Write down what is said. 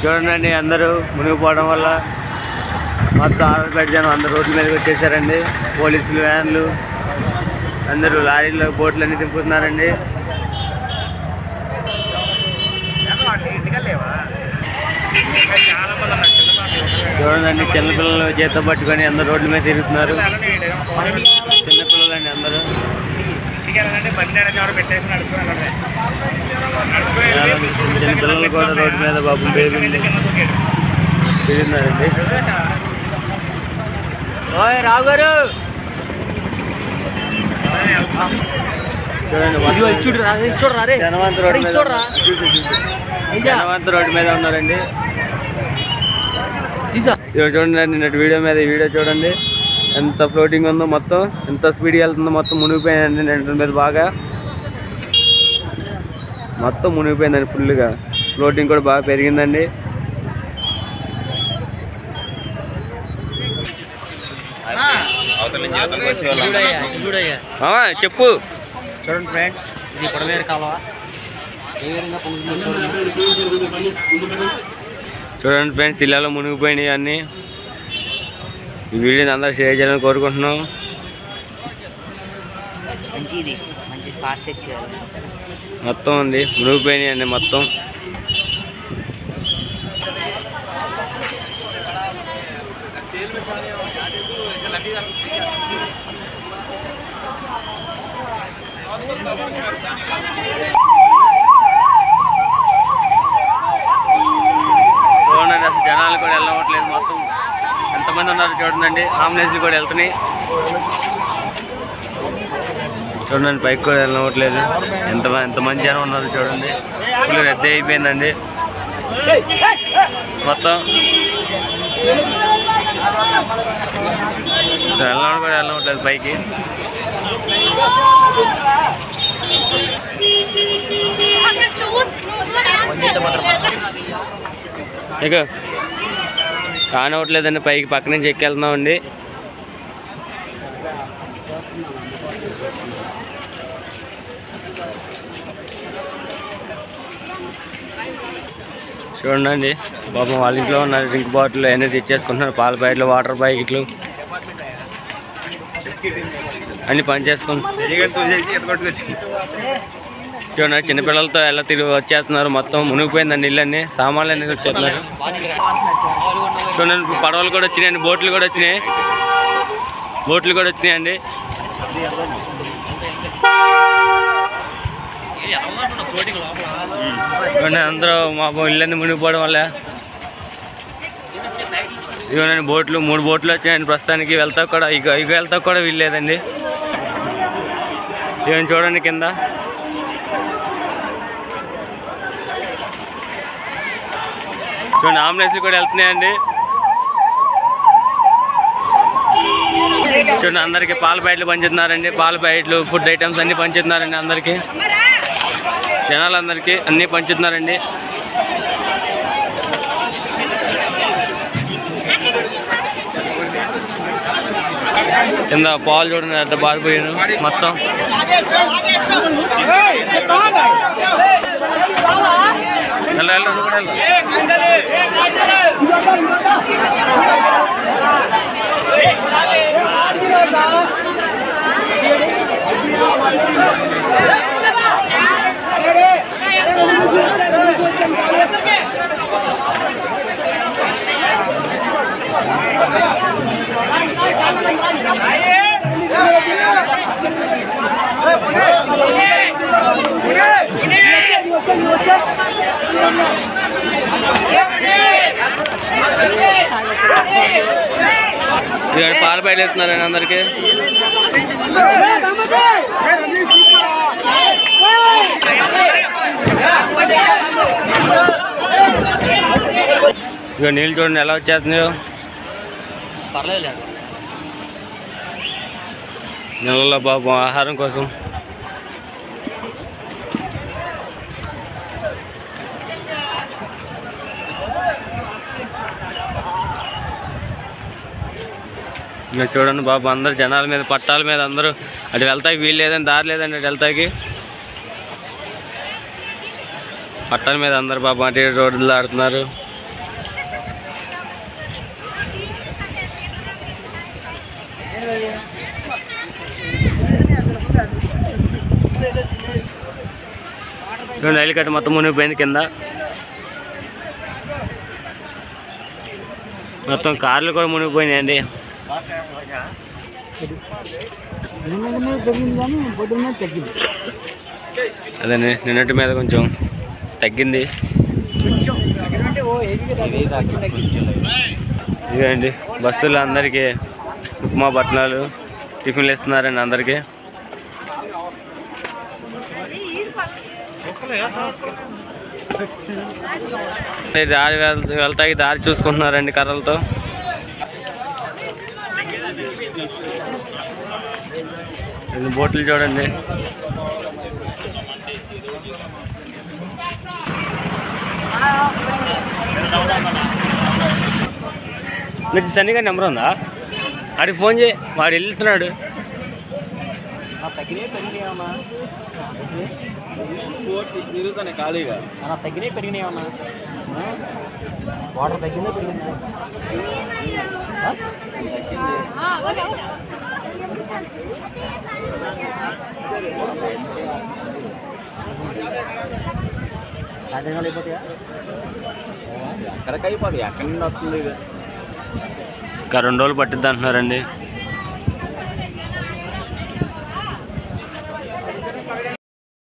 చూడండి అందరూ మునిగిపోవడం వల్ల మొత్తం ఆంధ్రపేట జనం అందరూ రోడ్ల మీదకి వచ్చేసారండి. పోలీసులు, వ్యాన్లు, అందరూ లారీలో బోట్లు అన్నీ తిప్పుతున్నారండి. చూడండి చిన్నపిల్లలు చేత పట్టుకొని అందరూ రోడ్ల మీద తిరుగుతున్నారు. చిన్నపిల్లలు అండి అందరూ. చిన్నపిల్లలు కూడా రోడ్డు మీద బాబు తిరుగుతున్నారండి. రావు గారు చూడండి జనవంత రోడ్డు మీద ఉన్నారండి. చూడండి నిన్నటి వీడియో మీద ఈ వీడియో చూడండి ఎంత ఫ్లోటింగ్ ఉందో, మొత్తం ఎంత స్పీడ్గా వెళ్తుందో. మొత్తం మునిగిపోయిందండి నెంటర్ మీద బాగా, మొత్తం మునిగిపోయిందండి ఫుల్గా. ఫ్లోటింగ్ కూడా బాగా పెరిగిందండి. చెప్పు. చూడండి ఫ్రెండ్స్, ఇది పొడవేరు కాలువ ఏ విధంగా చూడండి ఫ్రెండ్స్, ఇళ్ళలో మునిగిపోయినాయి అన్నీ. ఈ వీడియోని అందరూ షేర్ చేయాలని కోరుకుంటున్నాం. మంచిది పార్ట్ సెట్ చేయాలి. మొత్తం ఉంది మునిగిపోయినాయి అండి మొత్తం. చూడండి అసలు జనాలు కూడా వెళ్ళవట్లేదు. మొత్తం ఎంతమంది ఉన్నారు చూడండి. అంబులెన్స్లు కూడా వెళ్తున్నాయి. చూడండి పైకి కూడా వెళ్ళవట్లేదు. ఎంతమంది జనం ఉన్నారు చూడండి. ఫుల్ రద్దీ అయిపోయిందండి మొత్తం. వెళ్ళడం కూడా వెళ్ళవట్లేదు పైకి. ఇక కానవట్లేదండి పైకి. పక్క నుంచి ఎక్కెళ్తున్నామండి. చూడండి పాపం వాళ్ళ ఇంట్లో ఉన్న డ్రింక్ బాటిల్ అన్నీ తెచ్చేసుకుంటున్నారు. పాల ప్యాకెట్లు, వాటర్ ప్యాకెట్లు అన్నీ పని చేసుకుంటున్నారు. చూడండి చిన్నపిల్లలతో ఎలా తిరిగి వచ్చేస్తున్నారు. మొత్తం మునిగిపోయిందండి ఇళ్ళన్నీ. సామాన్లు అన్నీ వచ్చేస్తున్నారు. చూడండి పడవలు కూడా వచ్చినాయండి. బోట్లు కూడా వచ్చినాయండి. చూడండి అందరూ మా ఇళ్ళన్నీ మునిగిపోవడం వల్ల ఇవన్నీ బోట్లు 3 బోట్లు వచ్చాయండి ప్రస్తుతానికి. వెళ్తా కూడా వెళ్తా కూడా వీల్లేదండి. ఇవన్నీ చూడండి కింద. చూడండి అంబులెన్స్లు కూడా వెళ్తున్నాయండి. చూడండి అందరికీ పాల ప్యాకెట్లు పంచుతున్నారండి. పాల ప్యాకెట్లు, ఫుడ్ ఐటమ్స్ అన్నీ పంచుతున్నారండి. అందరికీ జనాలందరికీ అన్నీ పంచుతున్నారండి. కింద పాలు చూడండి ఎంత బారిపోయాను మొత్తం. పాల ప్యాకెట్లు వేస్తున్నారండి అందరికి. ఇక నీళ్ళు చూడండి ఎలా వచ్చేస్తున్నాయో. నీళ్ళలో బాబు ఆహారం కోసం ఇంకా చూడండి బాబు అందరు జనాల మీద, పట్టాల మీద అందరూ అటు వెళ్తాకి వీలు లేదని, దారి లేదండి అటు వెళ్తాకి. పట్టాల మీద అందరు బాబు అటు రోడ్లు ఆడుతున్నారు. రైలు కట్ట మొత్తం మునిగిపోయింది కింద. మొత్తం కార్లు కూడా మునిగిపోయినాయండి. అదండి నిన్నటి మీద కొంచెం తగ్గింది. ఇదండి బస్సులు అందరికీ ఉప్మా పట్టణాలు టిఫిన్లు ఇస్తున్నారండి అందరికీ. దారి వెళ్తాకి దారి చూసుకుంటున్నారండి కర్రలతో. బోట్లు చూడండి. నీకు సన్నిగా నెంబర్ ఉందా? వాడికి ఫోన్ చేయి, వాడు వెళ్తున్నాడు. ఖాళీగా తగ్గినాయి పెరిగినాయి అన్నా. వాటర్ తగ్గిందా పెరిగిందా? అయిపోతాయా? ఎక్కడికి అయిపోతుంది, ఎక్కడి నుండి వస్తుంది. ఇంకా 2 రోజులు పట్టిద్ది అంటున్నారండి.